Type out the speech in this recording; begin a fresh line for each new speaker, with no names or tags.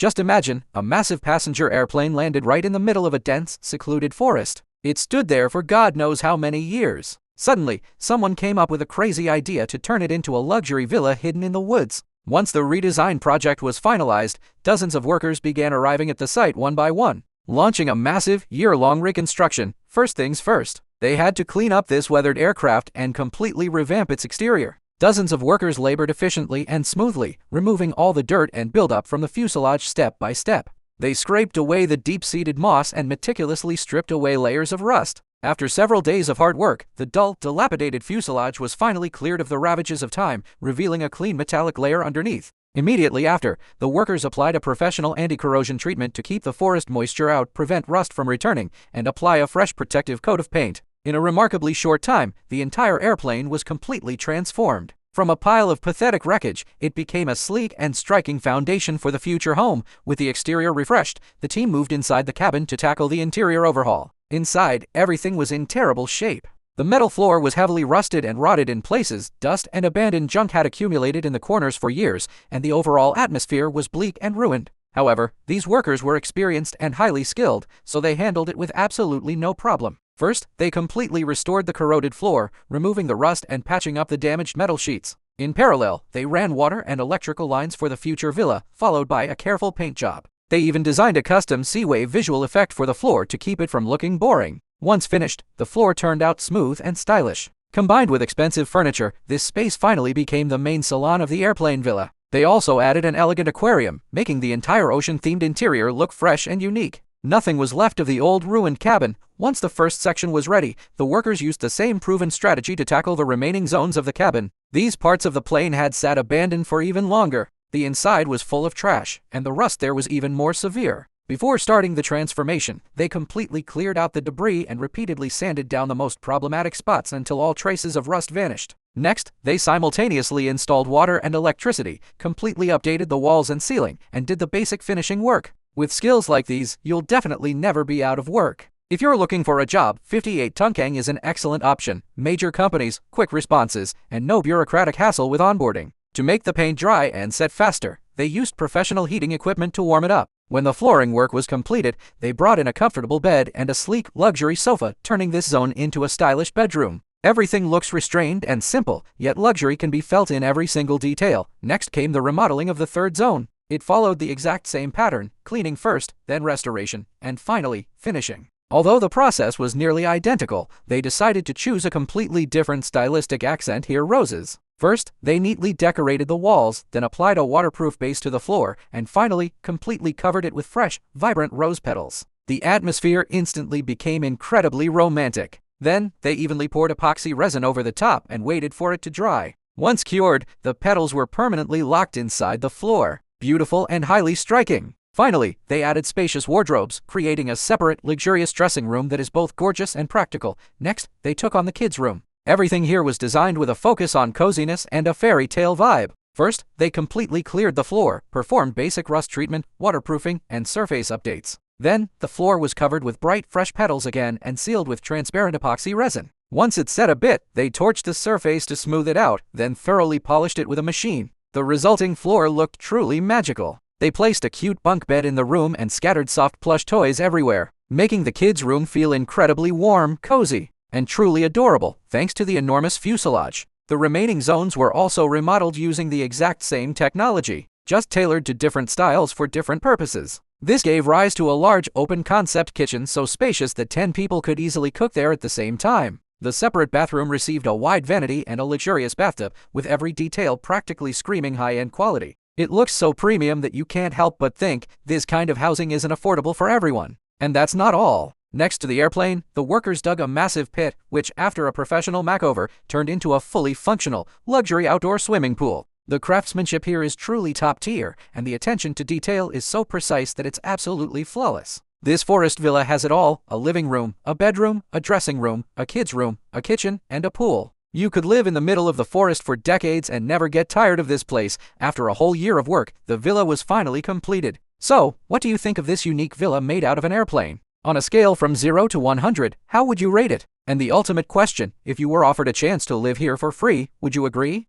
Just imagine, a massive passenger airplane landed right in the middle of a dense, secluded forest. It stood there for God knows how many years. Suddenly, someone came up with a crazy idea to turn it into a luxury villa hidden in the woods. Once the redesign project was finalized, dozens of workers began arriving at the site one by one, launching a massive, year-long reconstruction. First things first, they had to clean up this weathered aircraft and completely revamp its exterior. Dozens of workers labored efficiently and smoothly, removing all the dirt and buildup from the fuselage step by step. They scraped away the deep-seated moss and meticulously stripped away layers of rust. After several days of hard work, the dull, dilapidated fuselage was finally cleared of the ravages of time, revealing a clean metallic layer underneath. Immediately after, the workers applied a professional anti-corrosion treatment to keep the forest moisture out, prevent rust from returning, and apply a fresh protective coat of paint. In a remarkably short time, the entire airplane was completely transformed. From a pile of pathetic wreckage, it became a sleek and striking foundation for the future home. With the exterior refreshed, the team moved inside the cabin to tackle the interior overhaul. Inside, everything was in terrible shape. The metal floor was heavily rusted and rotted in places, dust and abandoned junk had accumulated in the corners for years, and the overall atmosphere was bleak and ruined. However, these workers were experienced and highly skilled, so they handled it with absolutely no problem. First, they completely restored the corroded floor, removing the rust and patching up the damaged metal sheets. In parallel, they ran water and electrical lines for the future villa, followed by a careful paint job. They even designed a custom C-wave visual effect for the floor to keep it from looking boring. Once finished, the floor turned out smooth and stylish. Combined with expensive furniture, this space finally became the main salon of the airplane villa. They also added an elegant aquarium, making the entire ocean-themed interior look fresh and unique. Nothing was left of the old ruined cabin. Once the first section was ready, the workers used the same proven strategy to tackle the remaining zones of the cabin. These parts of the plane had sat abandoned for even longer. The inside was full of trash, and the rust there was even more severe. Before starting the transformation, they completely cleared out the debris and repeatedly sanded down the most problematic spots until all traces of rust vanished. Next, they simultaneously installed water and electricity, completely updated the walls and ceiling, and did the basic finishing work. With skills like these, you'll definitely never be out of work. If you're looking for a job, 58 Tunkang is an excellent option. Major companies, quick responses, and no bureaucratic hassle with onboarding. To make the paint dry and set faster, they used professional heating equipment to warm it up. When the flooring work was completed, they brought in a comfortable bed and a sleek, luxury sofa, turning this zone into a stylish bedroom. Everything looks restrained and simple, yet luxury can be felt in every single detail. Next came the remodeling of the third zone. It followed the exact same pattern, cleaning first, then restoration, and finally, finishing. Although the process was nearly identical, they decided to choose a completely different stylistic accent here: roses. First, they neatly decorated the walls, then applied a waterproof base to the floor, and finally, completely covered it with fresh, vibrant rose petals. The atmosphere instantly became incredibly romantic. Then, they evenly poured epoxy resin over the top and waited for it to dry. Once cured, the petals were permanently locked inside the floor. Beautiful and highly striking. Finally, they added spacious wardrobes, creating a separate, luxurious dressing room that is both gorgeous and practical. Next, they took on the kids' room. Everything here was designed with a focus on coziness and a fairy tale vibe. First, they completely cleared the floor, performed basic rust treatment, waterproofing, and surface updates. Then, the floor was covered with bright, fresh petals again and sealed with transparent epoxy resin. Once it set a bit, they torched the surface to smooth it out, then thoroughly polished it with a machine. The resulting floor looked truly magical. They placed a cute bunk bed in the room and scattered soft plush toys everywhere, making the kids' room feel incredibly warm, cozy, and truly adorable, thanks to the enormous fuselage. The remaining zones were also remodeled using the exact same technology, just tailored to different styles for different purposes. This gave rise to a large open-concept kitchen so spacious that 10 people could easily cook there at the same time. The separate bathroom received a wide vanity and a luxurious bathtub, with every detail practically screaming high-end quality. It looks so premium that you can't help but think this kind of housing isn't affordable for everyone. And that's not all. Next to the airplane, the workers dug a massive pit, which, after a professional makeover, turned into a fully functional, luxury outdoor swimming pool. The craftsmanship here is truly top tier, and the attention to detail is so precise that it's absolutely flawless. This forest villa has it all: a living room, a bedroom, a dressing room, a kid's room, a kitchen, and a pool. You could live in the middle of the forest for decades and never get tired of this place. After a whole year of work, the villa was finally completed. So, what do you think of this unique villa made out of an airplane? On a scale from 0 to 100, how would you rate it? And the ultimate question, if you were offered a chance to live here for free, would you agree?